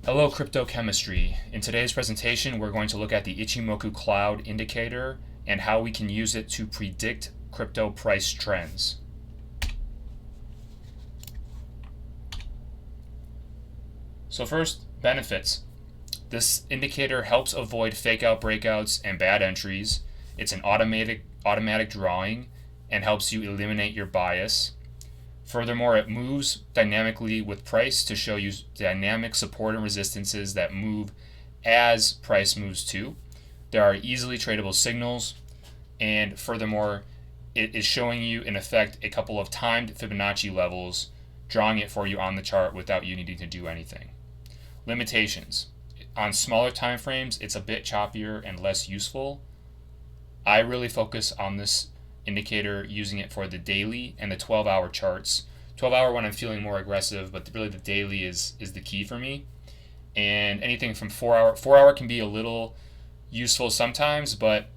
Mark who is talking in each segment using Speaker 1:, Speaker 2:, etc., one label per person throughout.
Speaker 1: Hello crypto chemistry. In today's presentation we're going to look at the Ichimoku cloud indicator and how we can use it to predict crypto price trends. So first, benefits. This indicator helps avoid fake out breakouts and bad entries. It's an automatic drawing and helps you eliminate your bias. Furthermore, it moves dynamically with price to show you dynamic support and resistances that move as price moves too. There are easily tradable signals, and furthermore, it is showing you in effect a couple of timed Fibonacci levels, drawing it for you on the chart without you needing to do anything. Limitations. On smaller time frames, it's a bit choppier and less useful. I really focus on this indicator using it for the daily and the 12-hour charts. 12-hour when I'm feeling more aggressive, but really the daily is the key for me. And anything from 4-hour can be a little useful sometimes, but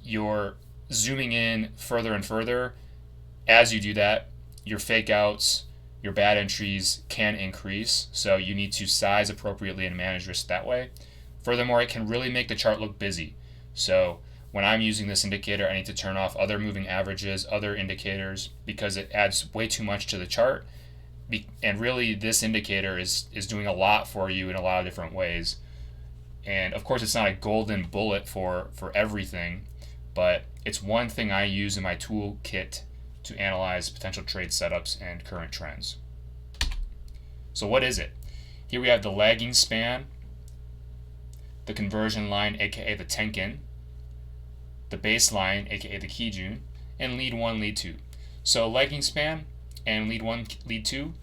Speaker 1: you're zooming in further and further. As you do that, your fake outs, your bad entries can increase, so you need to size appropriately and manage risk that way. Furthermore, it can really make the chart look busy. So when I'm using this indicator, I need to turn off other moving averages, other indicators, because it adds way too much to the chart. And really, this indicator is doing a lot for you in a lot of different ways. And of course, it's not a golden bullet for everything, but it's one thing I use in my toolkit to analyze potential trade setups and current trends. So what is it? Here we have the lagging span, the conversion line, aka the Tenkin, the baseline, aka the Kijun, and lead 1, lead 2. So lagging span and lead 1, lead 2,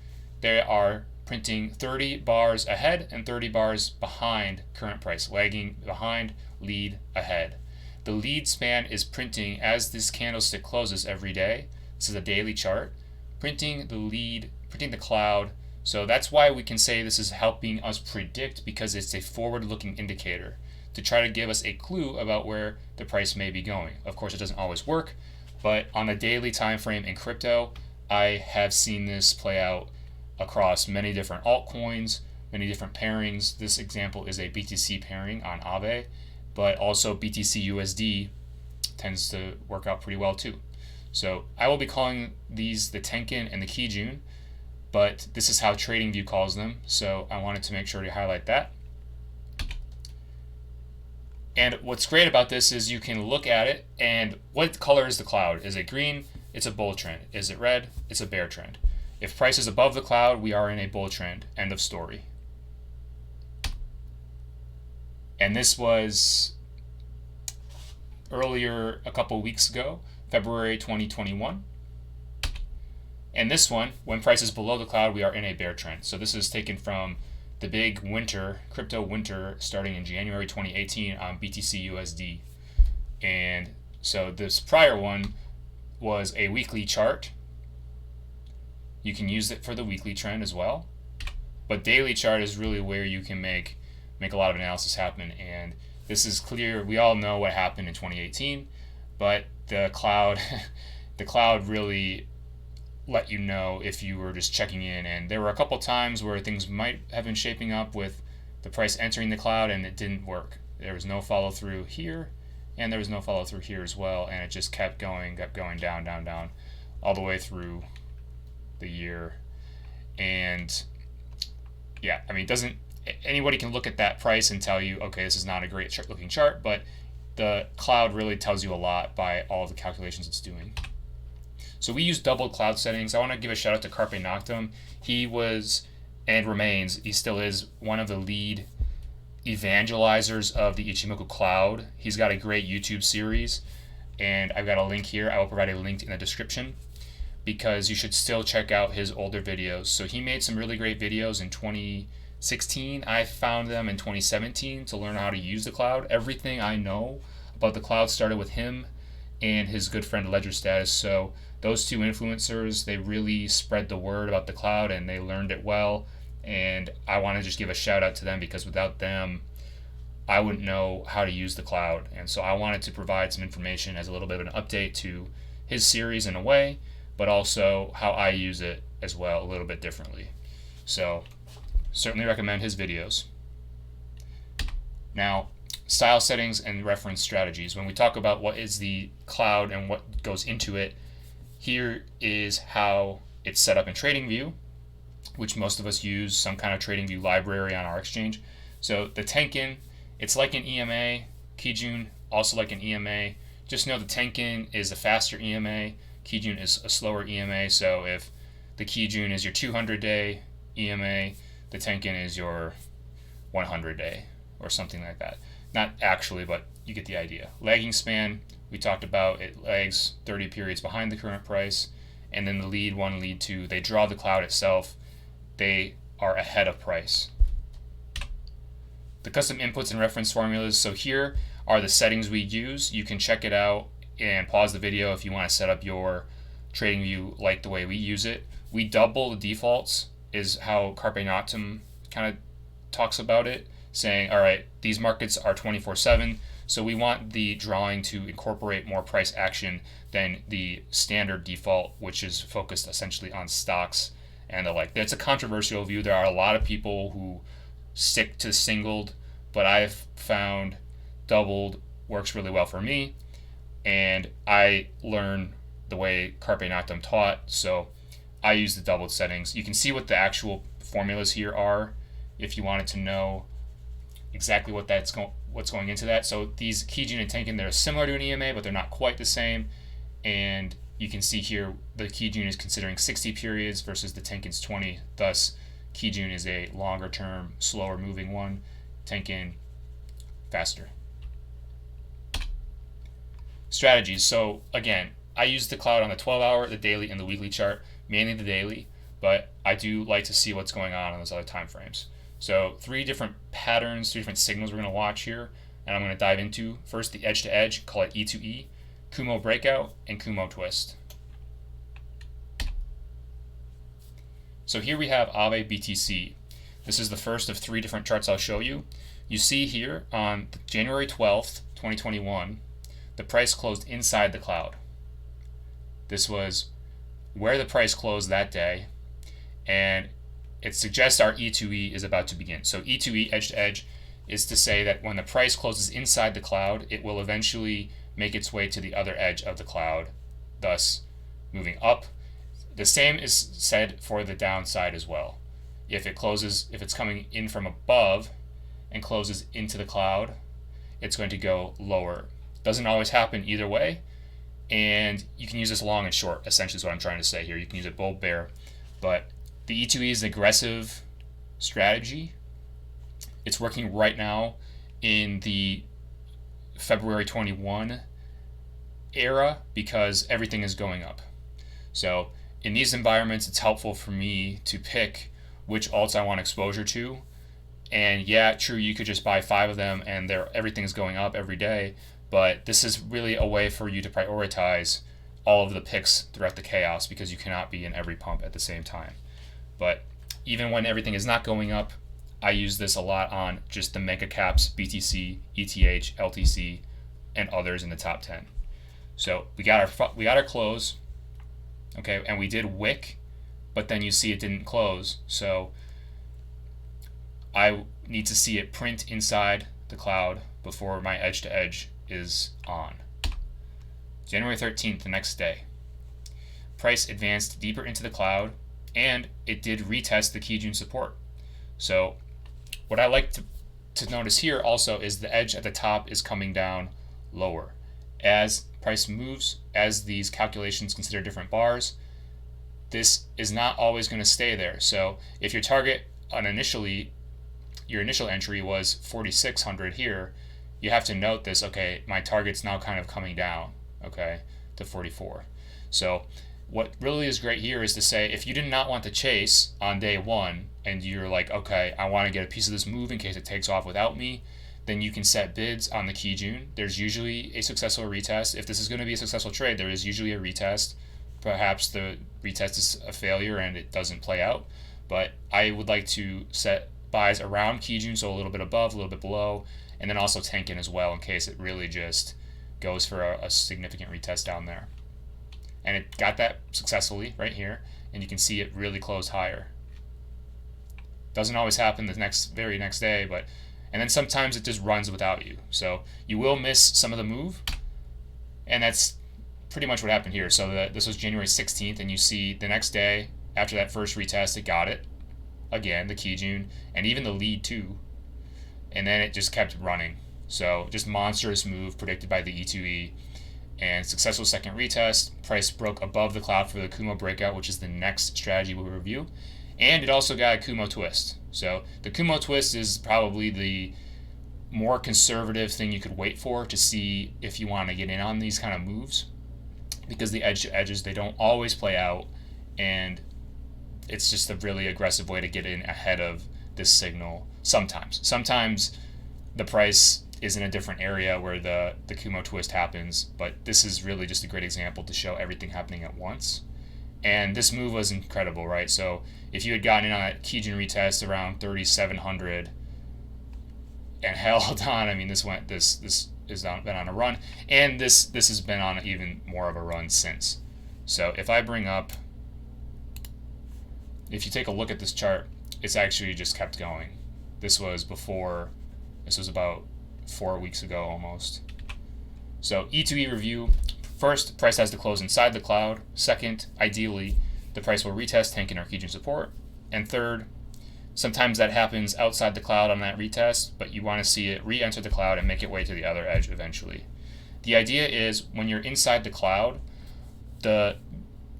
Speaker 1: they are printing 30 bars ahead and 30 bars behind current price. Lagging behind, lead ahead. The lead span is printing as this candlestick closes every day. This is a daily chart, printing the lead, printing the cloud. So that's why we can say this is helping us predict, because it's a forward-looking indicator to try to give us a clue about where the price may be going. Of course, it doesn't always work, but on a daily time frame in crypto, I have seen this play out across many different altcoins, many different pairings. This example is a BTC pairing on Aave, but also BTC USD tends to work out pretty well too. So I will be calling these the Tenkin and the Kijun, but this is how TradingView calls them, so I wanted to make sure to highlight that. And what's great about this is you can look at it, and what color is the cloud? Is it green? It's a bull trend. Is it red? It's a bear trend. If price is above the cloud, we are in a bull trend. End of story. And this was earlier, a couple weeks ago, February 2021. And this one, when price is below the cloud, we are in a bear trend. So this is taken from the big winter, crypto winter, starting in January 2018 on BTC USD. And so this prior one was a weekly chart. You can use it for the weekly trend as well. But daily chart is really where you can make a lot of analysis happen. And this is clear. We all know what happened in 2018, but the cloud really let you know if you were just checking in. And there were a couple times where things might have been shaping up with the price entering the cloud and it didn't work. There was no follow through here, and there was no follow through here as well, and it just kept going down all the way through the year. And yeah, I mean, anybody can look at that price and tell you, okay, this is not a great looking chart, but the cloud really tells you a lot by all of the calculations it's doing. So we use double cloud settings. I want to give a shout out to Carpe Noctem. He was, and remains, he still is, one of the lead evangelizers of the Ichimoku cloud. He's got a great YouTube series, and I've got a link here. I will provide a link in the description, because you should still check out his older videos. So he made some really great videos in 2016. I found them in 2017 to learn how to use the cloud. Everything I know about the cloud started with him and his good friend Ledger Status. So those two influencers, they really spread the word about the cloud and they learned it well. And I want to just give a shout out to them, because without them, I wouldn't know how to use the cloud. And so I wanted to provide some information as a little bit of an update to his series in a way, but also how I use it as well, a little bit differently. So certainly recommend his videos. Now, style settings and reference strategies. When we talk about what is the cloud and what goes into it, here is how it's set up in TradingView, which most of us use some kind of TradingView library on our exchange. So the Tenkin, it's like an EMA. Kijun, also like an EMA. Just know the Tenkin is a faster EMA. Kijun is a slower EMA. So if the Kijun is your 200-day EMA, the Tenkin is your 100-day or something like that. Not actually, but you get the idea. Lagging span, we talked about, it lags 30 periods behind the current price. And then the lead 1, lead 2, they draw the cloud itself. They are ahead of price. The custom inputs and reference formulas. So here are the settings we use. You can check it out and pause the video if you want to set up your TradingView like the way we use it. We double the defaults is how Carpe Noctem kind of talks about it, saying, all right, these markets are 24/7, so we want the drawing to incorporate more price action than the standard default, which is focused essentially on stocks and the like. That's a controversial view. There are a lot of people who stick to singled, but I've found doubled works really well for me, and I learn the way Carpe Noctem taught, so I use the doubled settings. You can see what the actual formulas here are if you wanted to know exactly what's going into that. So these Kijun and Tenkin, they're similar to an EMA, but they're not quite the same. And you can see here the Kijun is considering 60 periods versus the Tenkin's 20. Thus, Kijun is a longer term, slower moving one. Tenkin, faster. Strategies. So again, I use the cloud on the 12-hour, the daily, and the weekly chart, mainly the daily, but I do like to see what's going on those other time frames. So 3 different patterns, 3 different signals we're going to watch here, and I'm going to dive into. First, the edge to edge, call it E2E, Kumo breakout, and Kumo twist. So here we have Aave BTC. This is the first of 3 different charts I'll show you. You see here on January 12th, 2021, the price closed inside the cloud. This was where the price closed that day, and it suggests our E2E is about to begin. So E2E, edge to edge, is to say that when the price closes inside the cloud, it will eventually make its way to the other edge of the cloud, thus moving up. The same is said for the downside as well. If it's coming in from above and closes into the cloud, it's going to go lower. Doesn't always happen either way, and you can use this long and short, essentially is what I'm trying to say here. You can use it bull, bear, but the E2E is an aggressive strategy. It's working right now in the February 21 era because everything is going up. So in these environments, it's helpful for me to pick which alts I want exposure to. And yeah, true, you could just buy 5 of them and everything's going up every day, but this is really a way for you to prioritize all of the picks throughout the chaos because you cannot be in every pump at the same time. But even when everything is not going up, I use this a lot on just the mega caps, BTC, ETH, LTC, and others in the top 10. So we got our close, okay, and we did wick, but then you see it didn't close. So I need to see it print inside the cloud before my edge to edge is on. January 13th, the next day, price advanced deeper into the cloud, and it did retest the Kijun support. So what I like to notice here also is the edge at the top is coming down lower. As price moves, as these calculations consider different bars, this is not always going to stay there. So if your target on your initial entry was 4,600 here, you have to note this, okay, my target's now kind of coming down, okay, to 44. So what really is great here is to say, if you did not want to chase on day 1 and you're like, okay, I want to get a piece of this move in case it takes off without me, then you can set bids on the Kijun. There's usually a successful retest. If this is going to be a successful trade, there is usually a retest. Perhaps the retest is a failure and it doesn't play out, but I would like to set buys around Kijun, so a little bit above, a little bit below, and then also Tenkin as well in case it really just goes for a significant retest down there. And it got that successfully right here, and you can see it really closed higher. Doesn't always happen the very next day, but and then sometimes it just runs without you. So you will miss some of the move, and that's pretty much what happened here. So this was January 16th, and you see the next day after that first retest, it got it again, the Kijun, and even the lead too, and then it just kept running. So just monstrous move predicted by the E2E, and successful second retest. Price broke above the cloud for the Kumo breakout, which is the next strategy we'll review, and it also got a Kumo Twist. So the Kumo Twist is probably the more conservative thing you could wait for to see if you want to get in on these kind of moves, because the edge to edges, they don't always play out, and it's just a really aggressive way to get in ahead of this signal. Sometimes the price is in a different area where the Kumo Twist happens, but this is really just a great example to show everything happening at once. And this move was incredible, right? So if you had gotten in on that Kijun retest around 3,700 and held on, I mean, this has been on a run, and this has been on even more of a run since. So if I bring up, if you take a look at this chart, it's actually just kept going. This was about 4 weeks ago almost. So E2E review. First, price has to close inside the cloud. Second, ideally, the price will retest Tenkan or Kijun support. And third, sometimes that happens outside the cloud on that retest, but you want to see it re-enter the cloud and make its way to the other edge eventually. The idea is when you're inside the cloud, the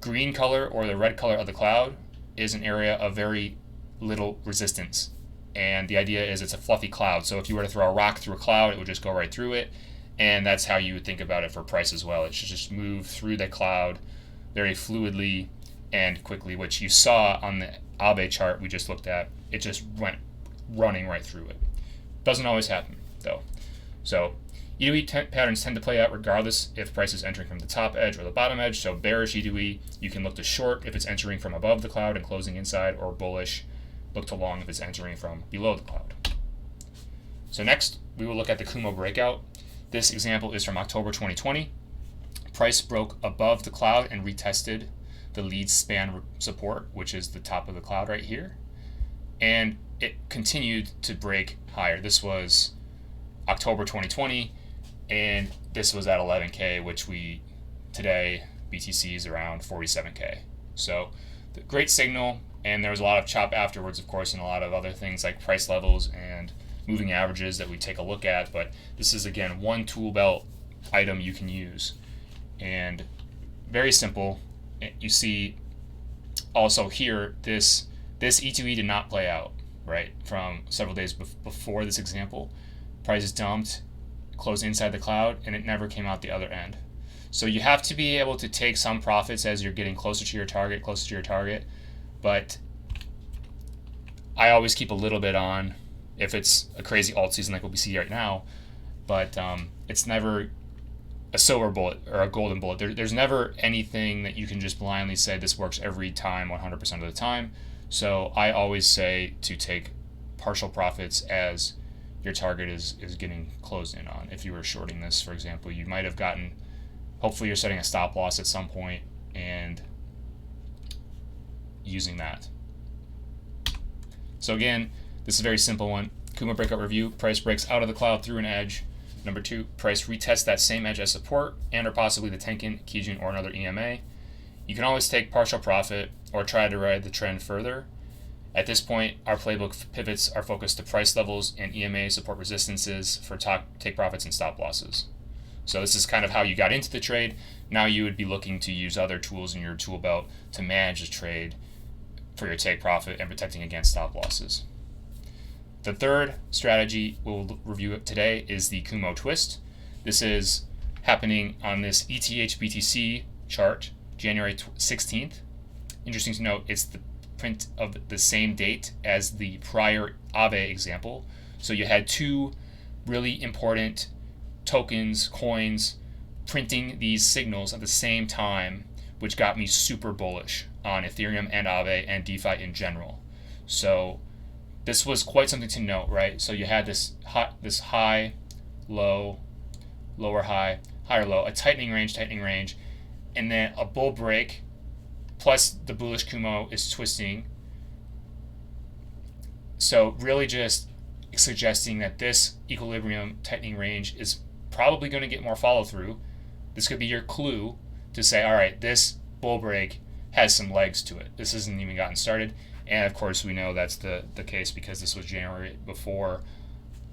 Speaker 1: green color or the red color of the cloud is an area of very little resistance. And the idea is it's a fluffy cloud. So if you were to throw a rock through a cloud, it would just go right through it. And that's how you would think about it for price as well. It should just move through the cloud very fluidly and quickly, which you saw on the Abe chart we just looked at. It just went running right through it. Doesn't always happen, though. So E2E patterns tend to play out regardless if price is entering from the top edge or the bottom edge. So bearish E2E, you can look to short if it's entering from above the cloud and closing inside, or bullish, look to long if it's entering from below the cloud. So next, we will look at the Kumo breakout. This example is from October 2020. Price broke above the cloud and retested the lead span support, which is the top of the cloud right here. And it continued to break higher. This was October 2020, and this was at 11K, which today, BTC is around 47K. So the great signal, and there was a lot of chop afterwards, of course, and a lot of other things like price levels and moving averages that we take a look at, but this is, again, one tool belt item you can use. And very simple. You see also here, this E2E did not play out, right, from several days before this example. Price dumped, closed inside the cloud, and it never came out the other end. So you have to be able to take some profits as you're getting closer to your target, but I always keep a little bit on if it's a crazy alt season like what we see right now, but it's never a silver bullet or a golden bullet. There's never anything that you can just blindly say this works every time 100% of the time. So I always say to take partial profits as your target is getting closed in on. If you were shorting this, for example, you might have gotten, hopefully you're setting a stop loss at some point and using that. So again, this is a very simple one. Kumo breakout review, price breaks out of the cloud through an edge. Number 2, price retests that same edge as support and or possibly the Tenkan, Kijun, or another EMA. You can always take partial profit or try to ride the trend further. At this point, our playbook pivots are focused to price levels and EMA support resistances for take profits and stop losses. So this is kind of how you got into the trade. Now you would be looking to use other tools in your tool belt to manage the trade for your take profit and protecting against stop losses. The third strategy we'll review today is the Kumo Twist. This is happening on this ETH BTC chart, January 16th. Interesting to note, it's the print of the same date as the prior Abe example. So you had two really important tokens, coins, printing these signals at the same time, which got me super bullish on Ethereum and Aave and DeFi in general. So this was quite something to note, right? So you had this high, low, lower high, higher low, a tightening range, and then a bull break, plus the bullish Kumo is twisting. So really just suggesting that this equilibrium tightening range is probably going to get more follow through. This could be your clue to say, all right, this bull break has some legs to it. This hasn't even gotten started. And of course, we know that's the case because this was January before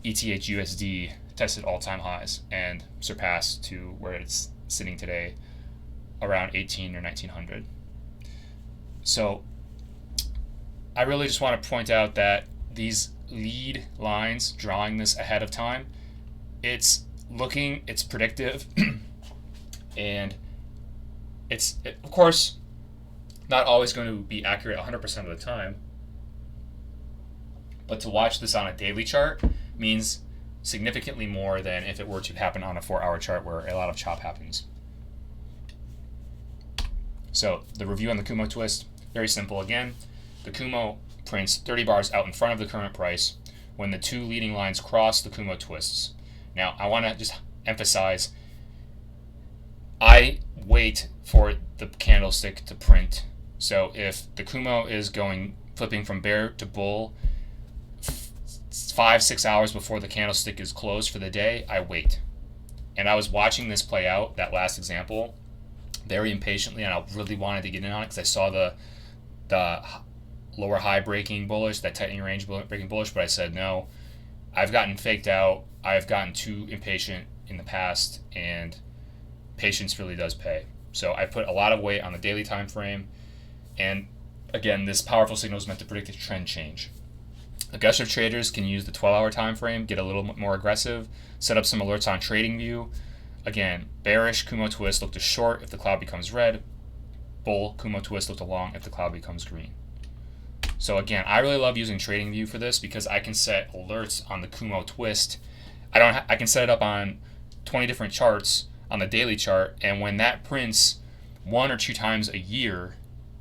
Speaker 1: ETH/USD tested all-time highs and surpassed to where it's sitting today, around 18 or 1900. So I really just want to point out that these lead lines, drawing this ahead of time, it's predictive, and it's of course not always going to be accurate 100% of the time, but to watch this on a daily chart means significantly more than if it were to happen on a 4-hour chart where a lot of chop happens. So the review on the Kumo Twist, very simple again. The Kumo prints 30 bars out in front of the current price when the two leading lines cross the Kumo Twists. Now, I want to just emphasize, I wait for the candlestick to print. So if the Kumo is flipping from bear to bull 5-6 hours before the candlestick is closed for the day, I wait. And I was watching this play out, that last example, very impatiently, and I really wanted to get in on it because I saw the lower high breaking bullish, that tightening range breaking bullish, but I said no. I've gotten faked out. I've gotten too impatient in the past, and patience really does pay. So I put a lot of weight on the daily time frame, and again, this powerful signal is meant to predict a trend change. Aggressive traders can use the 12-hour time frame, get a little more aggressive, set up some alerts on TradingView. Again, bearish Kumo Twist, look to short if the cloud becomes red. Bull Kumo Twist, look to long if the cloud becomes green. So again, I really love using TradingView for this because I can set alerts on the Kumo Twist. I can set it up on 20 different charts on the daily chart, and when that prints 1 or 2 times a year,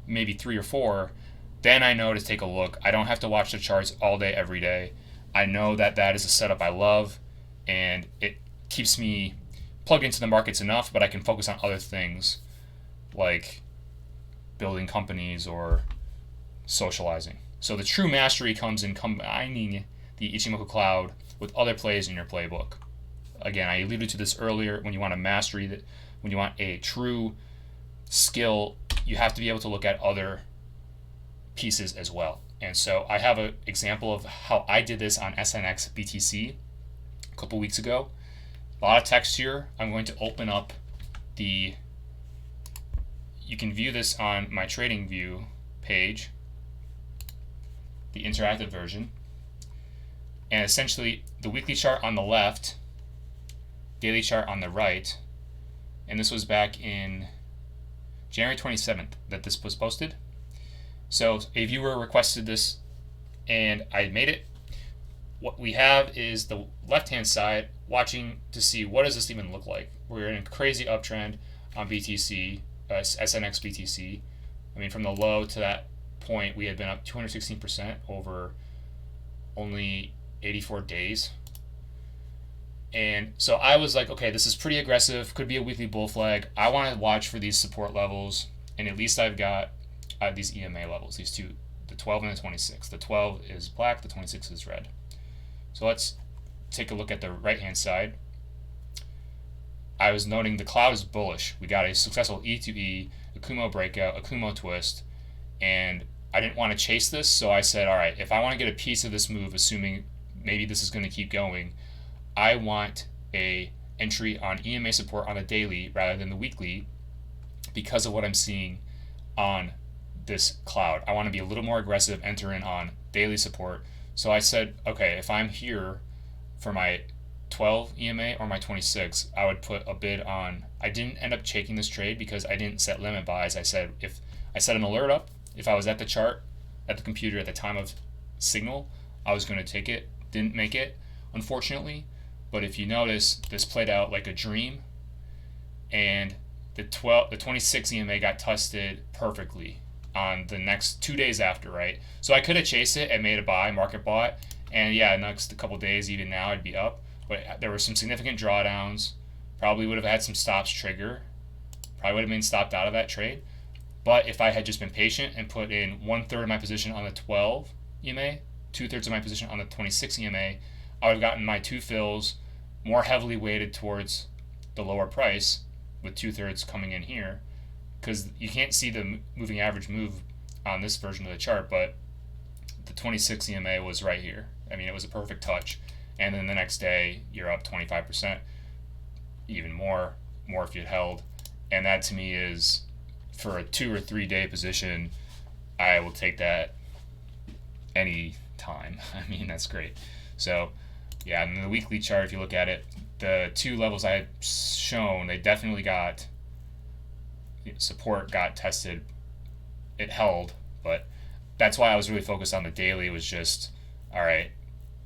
Speaker 1: maybe 3 or 4, then I know to take a look. I don't have to watch the charts all day, every day. I know that is a setup I love, and it keeps me plugged into the markets enough, but I can focus on other things like building companies or socializing. So the true mastery comes in combining the Ichimoku cloud with other plays in your playbook. Again, I alluded to this earlier. When you want a mastery, when you want a true skill, you have to be able to look at other pieces as well. And so I have an example of how I did this on SNX BTC a couple weeks ago. A lot of text here. I'm going to open up you can view this on my TradingView page, the interactive version. And essentially the weekly chart on the left, daily chart on the right, and this was back in January 27th that this was posted. So a viewer requested this and I made it. What we have is the left-hand side watching to see what does this even look like. We're in a crazy uptrend on BTC, SNX BTC. I mean, from the low to that point, we had been up 216% over only 84 days. And so I was like, okay, this is pretty aggressive, could be a weekly bull flag. I want to watch for these support levels, and at least I've got these EMA levels, these two, the 12 and the 26. The 12 is black, the 26 is red. So let's take a look at the right-hand side. I was noting the cloud is bullish. We got a successful E2E, a Kumo breakout, a Kumo twist, and I didn't want to chase this, so I said, all right, if I want to get a piece of this move, assuming maybe this is going to keep going, I want a entry on EMA support on the daily rather than the weekly because of what I'm seeing on this cloud. I want to be a little more aggressive, entering on daily support. So I said, okay, if I'm here for my 12 EMA or my 26, I would put a bid on. I didn't end up taking this trade because I didn't set limit buys. I said if I set an alert up, if I was at the chart, at the computer at the time of signal, I was going to take it. Didn't make it, unfortunately. But if you notice, this played out like a dream, and the 26 EMA got tested perfectly on the next 2 days after, right? So I could have chased it and made a buy, market bought, and yeah, next couple days, even now, I'd be up. But there were some significant drawdowns. Probably would have had some stops trigger. Probably would have been stopped out of that trade. But if I had just been patient and put in 1/3 of my position on the 12 EMA, 2/3 of my position on the 26 EMA, I would have gotten my two fills more heavily weighted towards the lower price, with 2/3 coming in here, because you can't see the moving average move on this version of the chart, but the 26 EMA was right here. I mean, it was a perfect touch. And then the next day, you're up 25%, even more if you held. And that to me is, for a 2 or 3 day position, I will take that any time. I mean, that's great. So, yeah, and the weekly chart, if you look at it, the two levels I had shown, they definitely got support, got tested. It held, but that's why I was really focused on the daily. It was just, all right,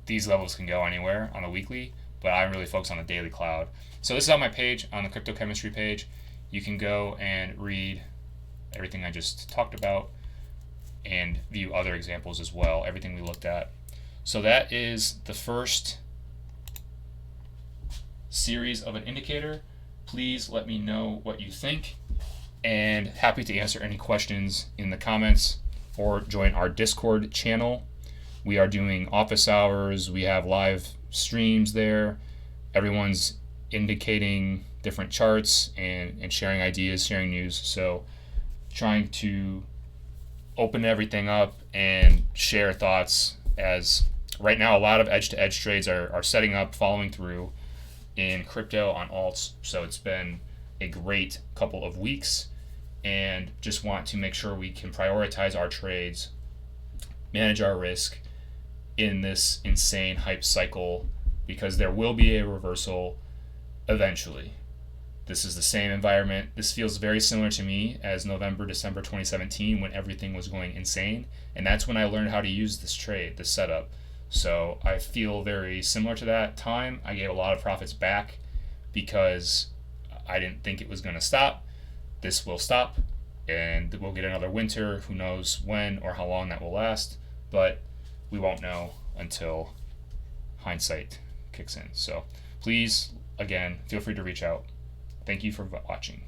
Speaker 1: these levels can go anywhere on the weekly, but I'm really focused on the daily cloud. So this is on my page, on the crypto chemistry page. You can go and read everything I just talked about and view other examples as well, everything we looked at. So that is the first series of an indicator. Please let me know what you think, and happy to answer any questions in the comments or join our Discord channel. We are doing office hours. We have live streams there. Everyone's indicating different charts and sharing ideas, sharing news. So trying to open everything up and share thoughts, as right now a lot of edge-to-edge trades are setting up, following through in crypto on alts. So it's been a great couple of weeks, and just want to make sure we can prioritize our trades, manage our risk in this insane hype cycle, because there will be a reversal eventually. This is the same environment. This feels very similar to me as November, December 2017, when everything was going insane. And that's when I learned how to use this trade, this setup. So I feel very similar to that time. I gave a lot of profits back because I didn't think it was going to stop. This will stop, and we'll get another winter. Who knows when or how long that will last, but we won't know until hindsight kicks in. So please, again, feel free to reach out. Thank you for watching.